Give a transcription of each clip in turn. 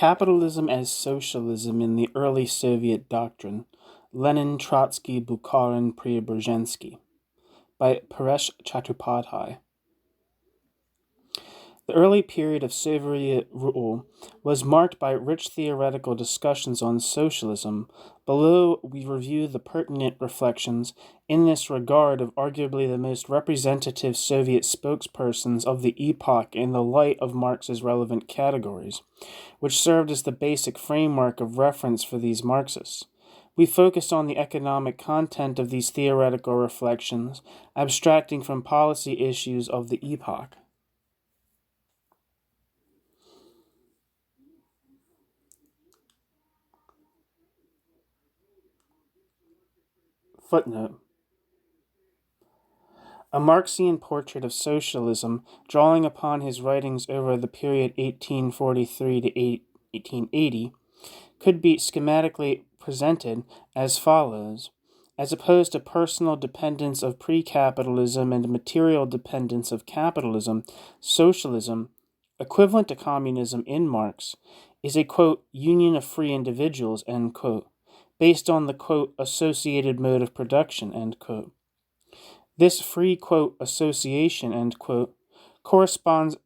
Capitalism as Socialism in the Early Soviet Doctrine, Lenin, Trotsky, Bukharin, Preobrazhensky, by Paresh Chattopadyay. The early period of Soviet rule was marked by rich theoretical discussions on socialism. Below, we review the pertinent reflections in this regard of arguably the most representative Soviet spokespersons of the epoch in the light of Marx's relevant categories, which served as the basic framework of reference for these Marxists. We focused on the economic content of these theoretical reflections, abstracting from policy issues of the epoch. Footnote. A Marxian portrait of socialism, drawing upon his writings over the period 1843 to 1880, could be schematically presented as follows. As opposed to personal dependence of pre-capitalism and material dependence of capitalism, socialism, equivalent to communism in Marx, is a, quote, union of free individuals, end quote, based on the, quote, associated mode of production, end quote. This free, quote, association, end quote, corresponds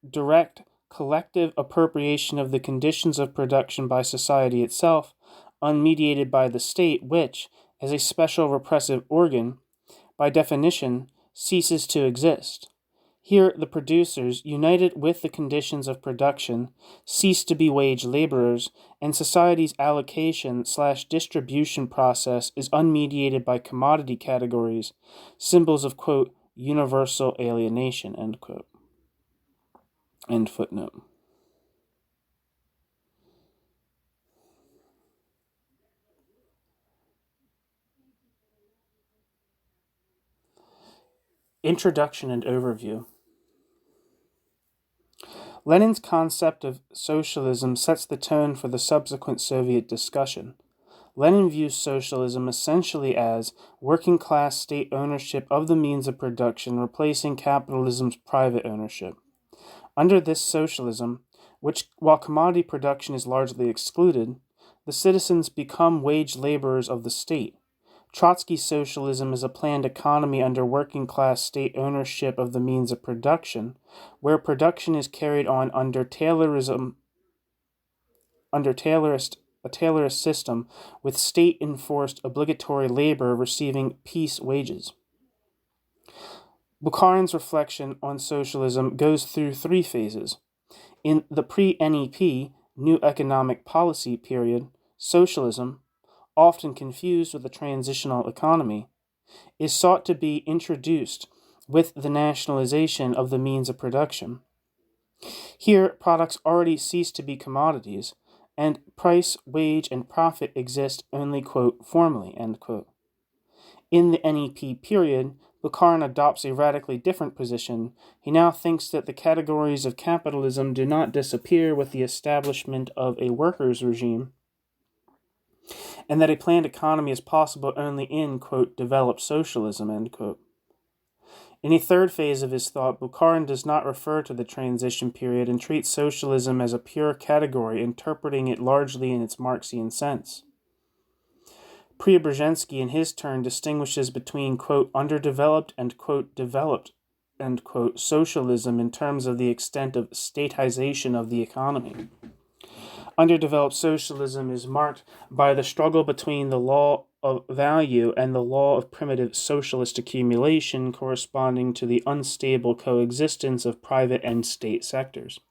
direct collective appropriation of the conditions of production by society itself, unmediated by the state, which, as a special repressive organ, by definition, ceases to exist. Here, the producers, united with the conditions of production, cease to be wage laborers, and society's allocation/distribution process is unmediated by commodity categories, symbols of, quote, universal alienation, end quote. End footnote. Introduction and overview. Lenin's concept of socialism sets the tone for the subsequent Soviet discussion. Lenin views socialism essentially as working-class state ownership of the means of production replacing capitalism's private ownership. Under this socialism, which, while commodity production is largely excluded, the citizens become wage laborers of the state. Trotsky's socialism is a planned economy under working-class state ownership of the means of production, where production is carried on under a Taylorist system with state-enforced obligatory labor receiving piece wages. Bukharin's reflection on socialism goes through three phases. In the pre-NEP, New Economic Policy period, socialism, often confused with a transitional economy, is sought to be introduced with the nationalization of the means of production. Here, products already cease to be commodities, and price, wage, and profit exist only, quote, formally, end quote. In the NEP period, Bukharin adopts a radically different position. He now thinks that the categories of capitalism do not disappear with the establishment of a workers' regime, and that a planned economy is possible only in, quote, developed socialism, end quote. In a third phase of his thought, Bukharin does not refer to the transition period and treats socialism as a pure category, interpreting it largely in its Marxian sense. Preobrazhensky, in his turn, distinguishes between, quote, underdeveloped and, quote, developed, end quote, socialism in terms of the extent of statization of the economy. Underdeveloped socialism is marked by the struggle between the law of value and the law of primitive socialist accumulation, corresponding to the unstable coexistence of private and state sectors.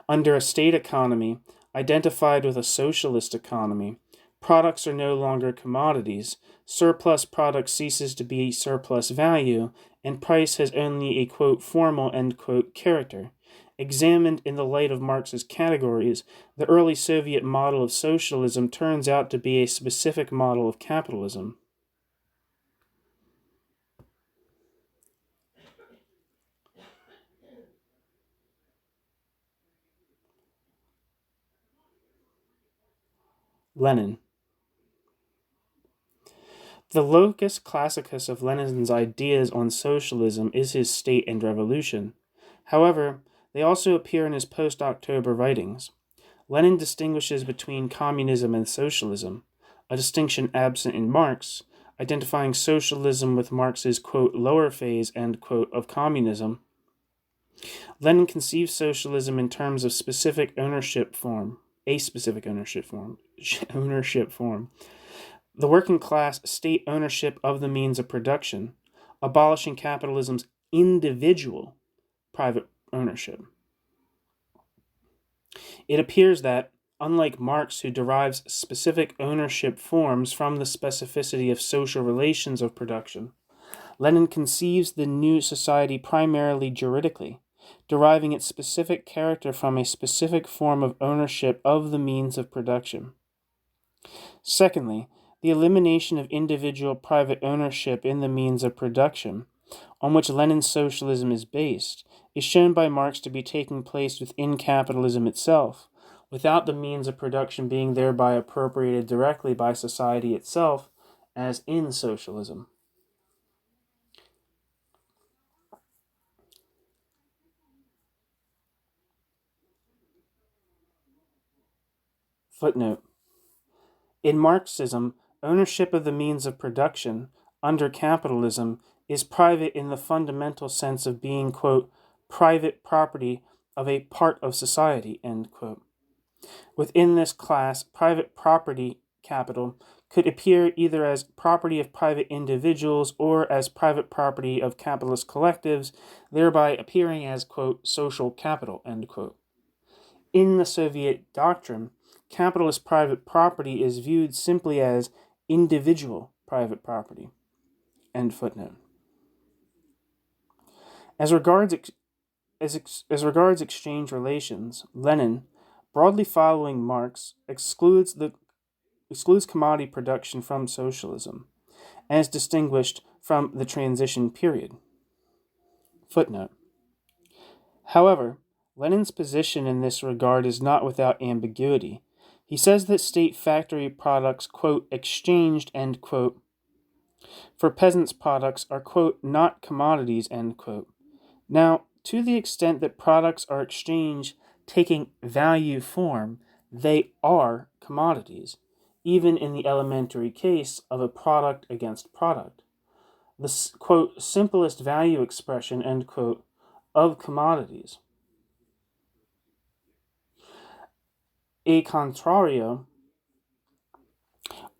Under a state economy, identified with a socialist economy, products are no longer commodities, surplus product ceases to be surplus value, and price has only a, quote, formal, end quote, character. Examined in the light of Marx's categories, the early Soviet model of socialism turns out to be a specific model of capitalism. Lenin. The locus classicus of Lenin's ideas on socialism is his State and Revolution. However, they also appear in his post-October writings. Lenin distinguishes between communism and socialism, a distinction absent in Marx, identifying socialism with Marx's, quote, lower phase, end quote, of communism. Lenin conceives socialism in terms of a specific ownership form. The working class state ownership of the means of production, abolishing capitalism's individual private ownership. It appears that, unlike Marx, who derives specific ownership forms from the specificity of social relations of production, Lenin conceives the new society primarily juridically, deriving its specific character from a specific form of ownership of the means of production. Secondly, the elimination of individual private ownership in the means of production, on which Lenin's socialism is based, is shown by Marx to be taking place within capitalism itself, without the means of production being thereby appropriated directly by society itself, as in socialism. Footnote. In Marxism, ownership of the means of production, under capitalism, is private in the fundamental sense of being, quote, private property of a part of society, end quote. Within this class, private property capital could appear either as property of private individuals or as private property of capitalist collectives, thereby appearing as, quote, social capital, end quote. In the Soviet doctrine, capitalist private property is viewed simply as individual private property. End footnote. As regards exchange relations, Lenin, broadly following Marx, excludes commodity production from socialism, as distinguished from the transition period. Footnote. However, Lenin's position in this regard is not without ambiguity. He says that state factory products, quote, exchanged, end quote, for peasants' products are, quote, not commodities, end quote. Now, to the extent that products are exchanged taking value form, they are commodities, even in the elementary case of a product against product. The, quote, simplest value expression, end quote, of commodities. A contrario,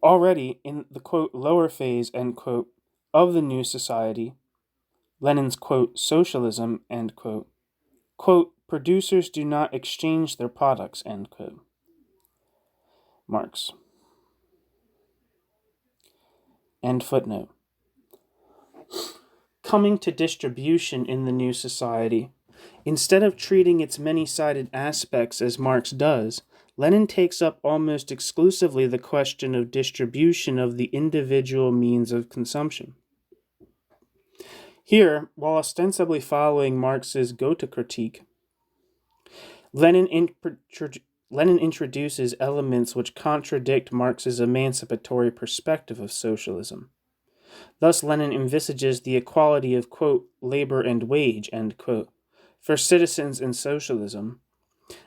already in the, quote, lower phase, end quote, of the new society, Lenin's, quote, socialism, end quote, producers do not exchange their products, end quote. Marx. End footnote. Coming to distribution in the new society, instead of treating its many-sided aspects as Marx does, Lenin takes up almost exclusively the question of distribution of the individual means of consumption. Here, while ostensibly following Marx's Goethe critique, Lenin introduces elements which contradict Marx's emancipatory perspective of socialism. Thus, Lenin envisages the equality of, quote, labor and wage, end quote, for citizens in socialism,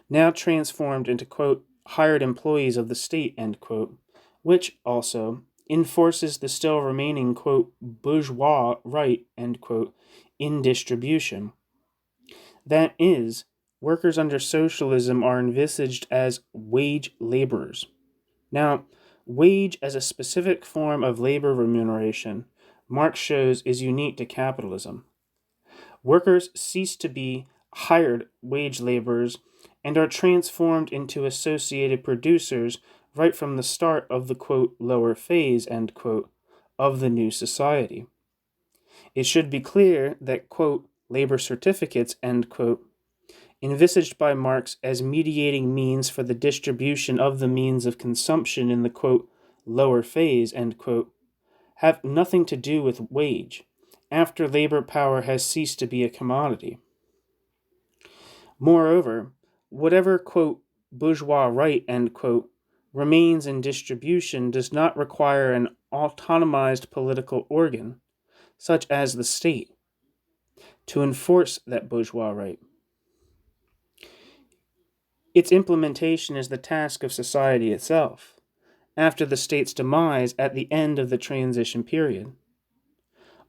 now transformed into, quote, hired employees of the state, end quote, which also enforces the still remaining, quote, bourgeois right, end quote, in distribution. That is, workers under socialism are envisaged as wage laborers. Now, wage as a specific form of labor remuneration, Marx shows, is unique to capitalism. Workers cease to be hired wage laborers and are transformed into associated producers right from the start of the, quote, lower phase, end quote, of the new society. It should be clear that, quote, labor certificates, end quote, envisaged by Marx as mediating means for the distribution of the means of consumption in the, quote, lower phase, end quote, have nothing to do with wage, after labor power has ceased to be a commodity. Moreover, whatever, quote, bourgeois right, end quote, remains in distribution does not require an autonomized political organ, such as the state, to enforce that bourgeois right. Its implementation is the task of society itself, after the state's demise at the end of the transition period.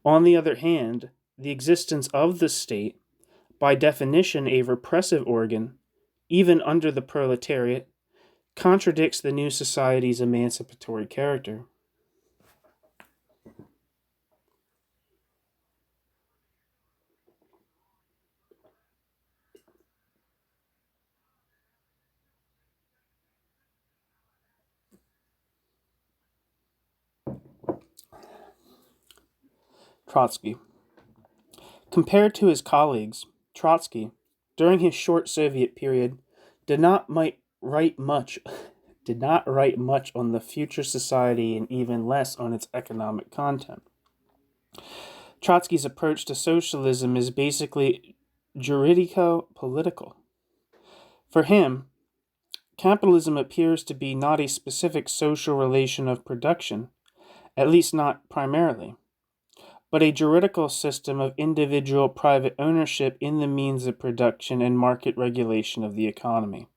On the other hand, the existence of the state, by definition a repressive organ, even under the proletariat, contradicts the new society's emancipatory character. Trotsky. Compared to his colleagues, Trotsky, during his short Soviet period, did not write much on the future society and even less on its economic content. Trotsky's approach to socialism is basically juridico-political. For him, capitalism appears to be not a specific social relation of production, at least not primarily, but a juridical system of individual private ownership in the means of production and market regulation of the economy.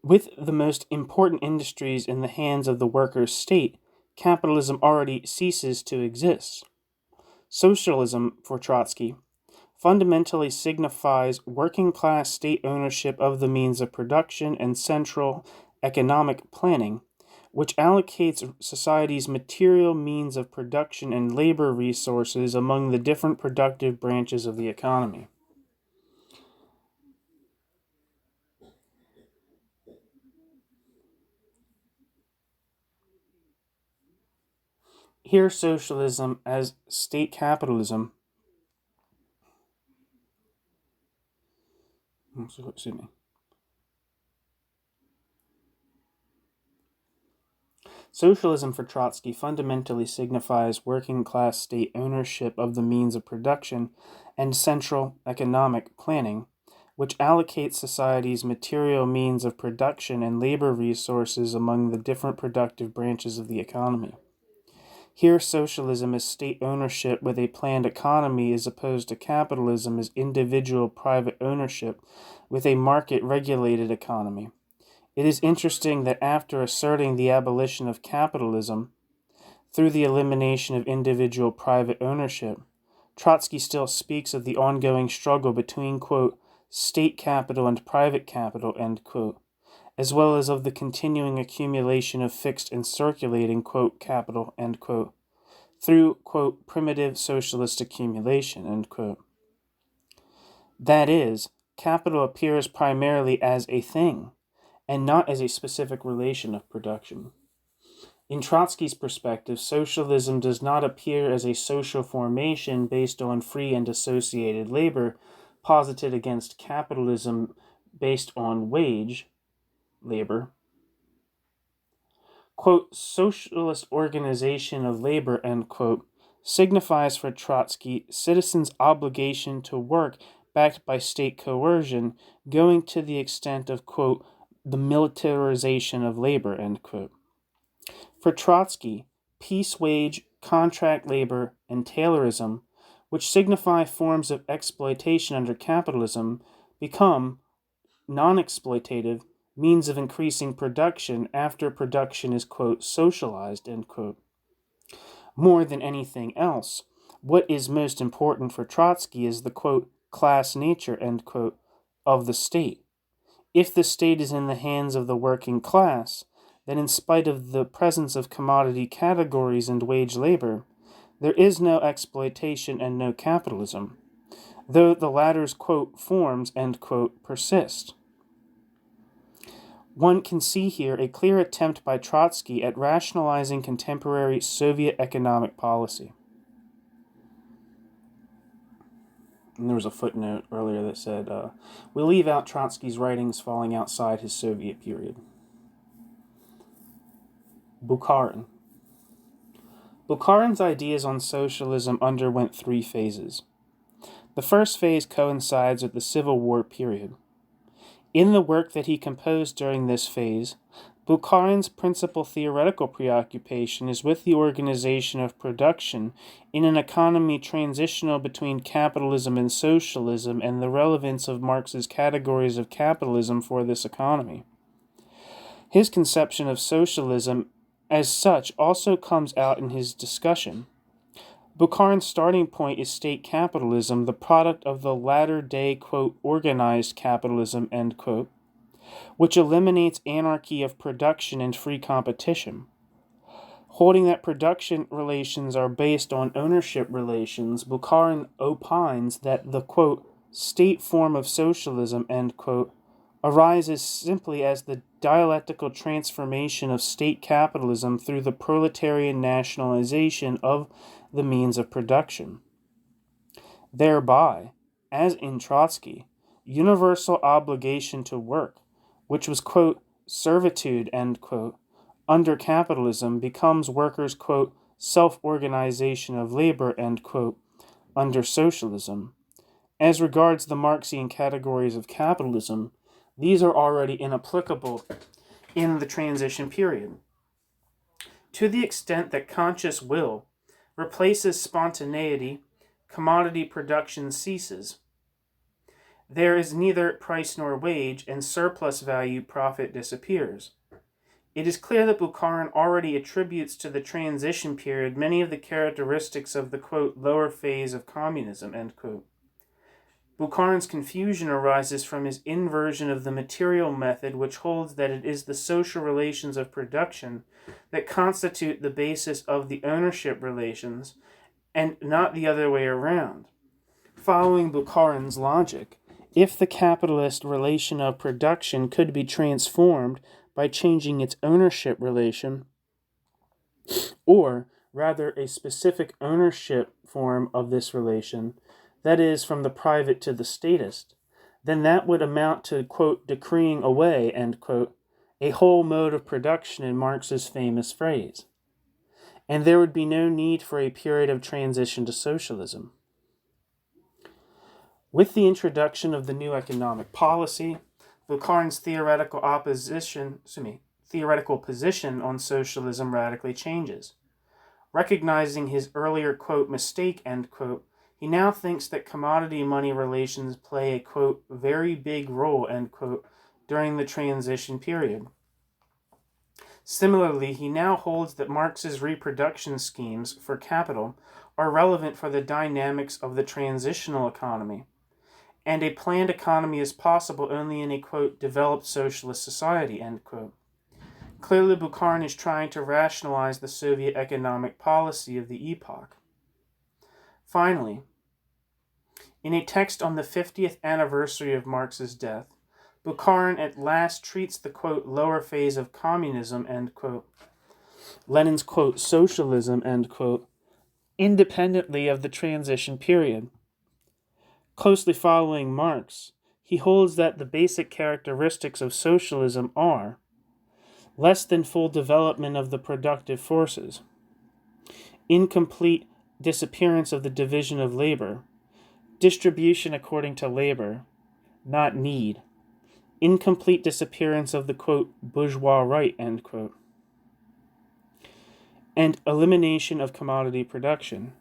With the most important industries in the hands of the workers' state, capitalism already ceases to exist. Socialism, for Trotsky, fundamentally signifies working-class state ownership of the means of production and central economic planning, which allocates society's material means of production and labor resources among the different productive branches of the economy. Here, socialism as state capitalism excuse me. Socialism for Trotsky fundamentally signifies working-class state ownership of the means of production and central economic planning, which allocates society's material means of production and labor resources among the different productive branches of the economy. Here, socialism is state ownership with a planned economy as opposed to capitalism as individual private ownership with a market-regulated economy. It is interesting that after asserting the abolition of capitalism through the elimination of individual private ownership, Trotsky still speaks of the ongoing struggle between, quote, state capital and private capital, end quote, as well as of the continuing accumulation of fixed and circulating, quote, capital, end quote, through, quote, primitive socialist accumulation, end quote. That is, capital appears primarily as a thing, and not as a specific relation of production. In Trotsky's perspective, socialism does not appear as a social formation based on free and associated labor, posited against capitalism based on wage labor. Quote, socialist organization of labor, end quote, signifies for Trotsky citizens' obligation to work backed by state coercion, going to the extent of, quote, the militarization of labor, end quote. For Trotsky, piece wage, contract labor, and Taylorism, which signify forms of exploitation under capitalism, become non-exploitative means of increasing production after production is, quote, socialized, end quote. More than anything else, what is most important for Trotsky is the, quote, class nature, end quote, of the state. If the state is in the hands of the working class, then in spite of the presence of commodity categories and wage labor, there is no exploitation and no capitalism, though the latter's, quote, forms, end quote, persist. One can see here a clear attempt by Trotsky at rationalizing contemporary Soviet economic policy. And there was a footnote earlier that said, we leave out Trotsky's writings falling outside his Soviet period. Bukharin. Bukharin's ideas on socialism underwent 3 phases. The first phase coincides with the Civil War period. In the work that he composed during this phase, Bukharin's principal theoretical preoccupation is with the organization of production in an economy transitional between capitalism and socialism and the relevance of Marx's categories of capitalism for this economy. His conception of socialism as such also comes out in his discussion. Bukharin's starting point is state capitalism, the product of the latter-day, quote, organized capitalism, end quote, which eliminates anarchy of production and free competition. Holding that production relations are based on ownership relations, Bukharin opines that the, quote, state form of socialism, end quote, arises simply as the dialectical transformation of state capitalism through the proletarian nationalization of the means of production. Thereby, as in Trotsky, universal obligation to work, which was, quote, servitude, end quote, under capitalism becomes workers' quote, self-organization of labor, end quote, under socialism. As regards the Marxian categories of capitalism, these are already inapplicable in the transition period. To the extent that conscious will replaces spontaneity, commodity production ceases. There is neither price nor wage, and surplus value profit disappears. It is clear that Bukharin already attributes to the transition period many of the characteristics of the, quote, lower phase of communism, end quote. Bukharin's confusion arises from his inversion of the material method, which holds that it is the social relations of production that constitute the basis of the ownership relations, and not the other way around. Following Bukharin's logic, if the capitalist relation of production could be transformed by changing its ownership relation, or rather a specific ownership form of this relation, that is, from the private to the statist, then that would amount to, quote, decreeing away, end quote, a whole mode of production in Marx's famous phrase. And there would be no need for a period of transition to socialism. With the introduction of the new economic policy, Bukharin's theoretical position on socialism radically changes. Recognizing his earlier, quote, mistake, end quote, he now thinks that commodity-money relations play a, quote, very big role, end quote, during the transition period. Similarly, he now holds that Marx's reproduction schemes for capital are relevant for the dynamics of the transitional economy, and a planned economy is possible only in a, quote, developed socialist society, end quote. Clearly, Bukharin is trying to rationalize the Soviet economic policy of the epoch. Finally, in a text on the 50th anniversary of Marx's death, Bukharin at last treats the, quote, lower phase of communism, end quote, Lenin's, quote, socialism, end quote, independently of the transition period. Closely following Marx, he holds that the basic characteristics of socialism are less than full development of the productive forces, incomplete disappearance of the division of labor, distribution according to labor, not need, incomplete disappearance of the, quote, bourgeois right, end quote, and elimination of commodity production.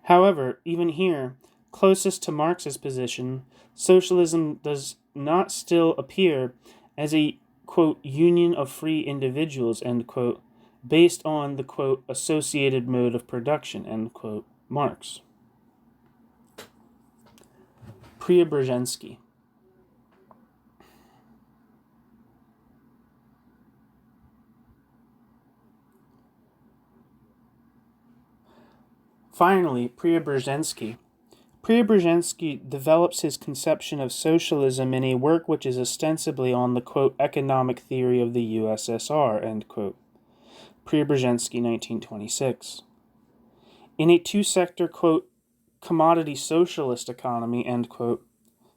However, even here, closest to Marx's position, socialism does not still appear as a, quote, union of free individuals, end quote, based on the, quote, associated mode of production, end quote, Marx. Preobrazhensky. Finally, Preobrazhensky. Preobrazhensky develops his conception of socialism in a work which is ostensibly on the, quote, economic theory of the USSR, end quote. Preobrazhensky, 1926. In a two-sector, quote, commodity socialist economy, end quote,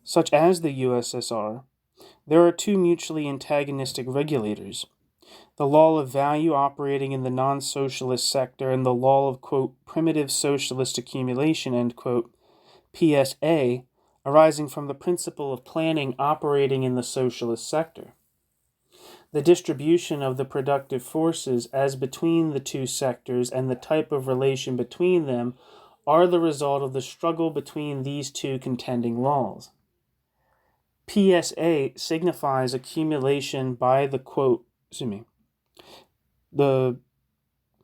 such as the USSR, there are two mutually antagonistic regulators. the law of value operating in the non-socialist sector, and the law of, quote, primitive socialist accumulation, end quote, PSA, arising from the principle of planning operating in the socialist sector. The distribution of the productive forces as between the two sectors and the type of relation between them are the result of the struggle between these two contending laws. PSA signifies accumulation by the the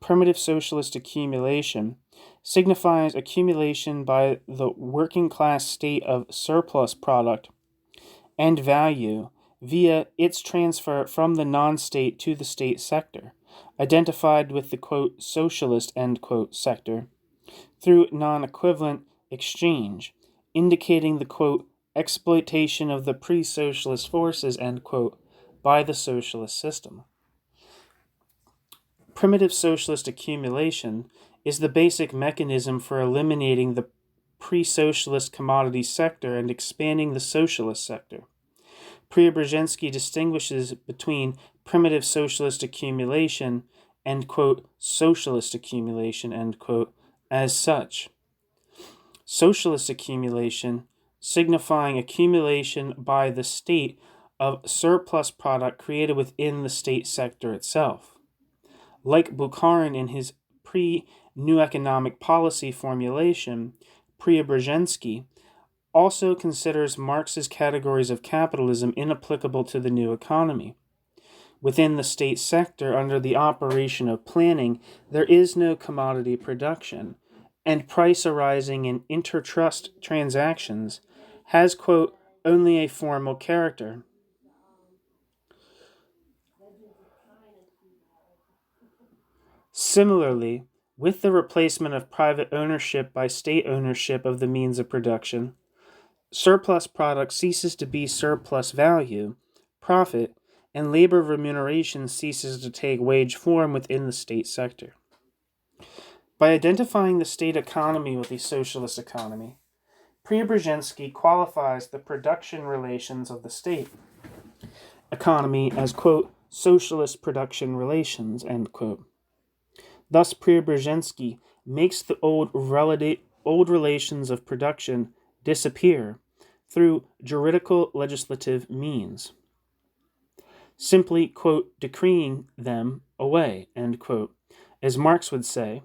primitive socialist accumulation signifies accumulation by the working class state of surplus product and value via its transfer from the non-state to the state sector, identified with the, quote, socialist, end quote, sector, through non-equivalent exchange, indicating the, quote, exploitation of the pre-socialist forces, end quote, by the socialist system. Primitive socialist accumulation is the basic mechanism for eliminating the pre-socialist commodity sector and expanding the socialist sector. Preobrazhensky distinguishes between primitive socialist accumulation and, quote, socialist accumulation, end quote, as such. Socialist accumulation, signifying accumulation by the state of surplus product created within the state sector itself. Like Bukharin in his pre-New Economic Policy formulation, Preobrazhensky also considers Marx's categories of capitalism inapplicable to the new economy. Within the state sector, under the operation of planning, there is no commodity production, and price arising in intertrust transactions has, quote, only a formal character. Similarly, with the replacement of private ownership by state ownership of the means of production, surplus product ceases to be surplus value, profit, and labor remuneration ceases to take wage form within the state sector. By identifying the state economy with the socialist economy, Preobrazhensky qualifies the production relations of the state economy as, quote, socialist production relations, end quote. Thus, Preobrazhensky makes the old relations of production disappear through juridical legislative means, simply, quote, decreeing them away, end quote, as Marx would say,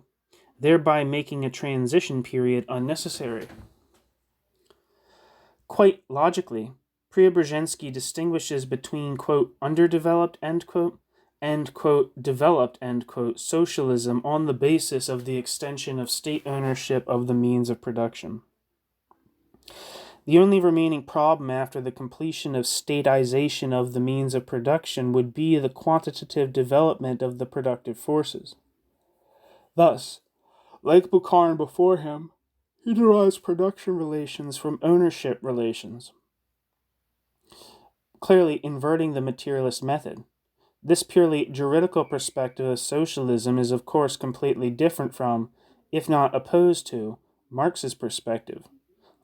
thereby making a transition period unnecessary. Quite logically, Preobrazhensky distinguishes between, quote, underdeveloped, end quote, and, quote, developed, end quote, socialism on the basis of the extension of state ownership of the means of production. The only remaining problem after the completion of statization of the means of production would be the quantitative development of the productive forces. Thus, like Bukharin before him, he derives production relations from ownership relations, clearly inverting the materialist method. This purely juridical perspective of socialism is, of course, completely different from, if not opposed to, Marx's perspective,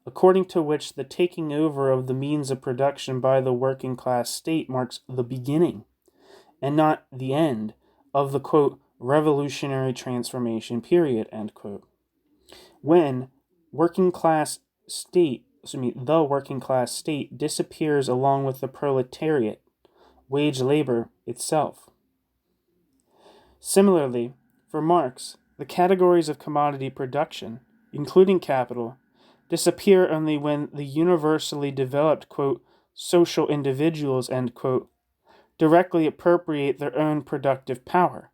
according to which the taking over of the means of production by the working class state marks the beginning, and not the end, of the, quote, revolutionary transformation period, end quote. When the working class state disappears along with the proletariat, wage labor itself. Similarly, for Marx, the categories of commodity production, including capital, disappear only when the universally developed, quote, social individuals, end quote, directly appropriate their own productive power,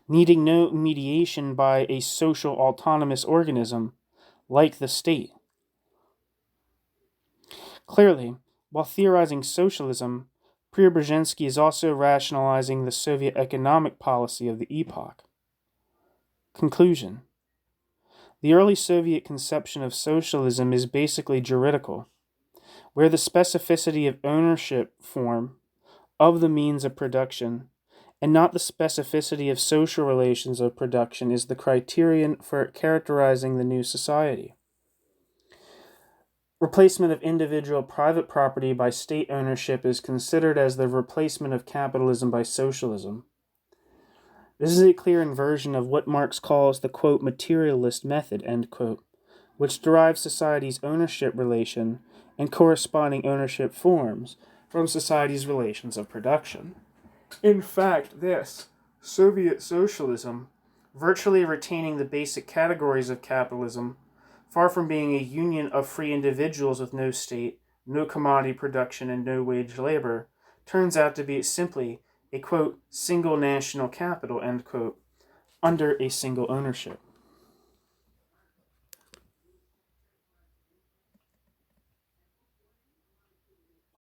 needing no mediation by a social autonomous organism like the state. Clearly, while theorizing socialism, Preobrazhensky is also rationalizing the Soviet economic policy of the epoch. Conclusion. The early Soviet conception of socialism is basically juridical, where the specificity of ownership form of the means of production and not the specificity of social relations of production is the criterion for characterizing the new society. Replacement of individual private property by state ownership is considered as the replacement of capitalism by socialism. This is a clear inversion of what Marx calls the, quote, materialist method, end quote, which derives society's ownership relation and corresponding ownership forms from society's relations of production. In fact, this, Soviet socialism, virtually retaining the basic categories of capitalism, far from being a union of free individuals with no state, no commodity production, and no wage labor, turns out to be simply a, quote, single national capital, end quote, under a single ownership.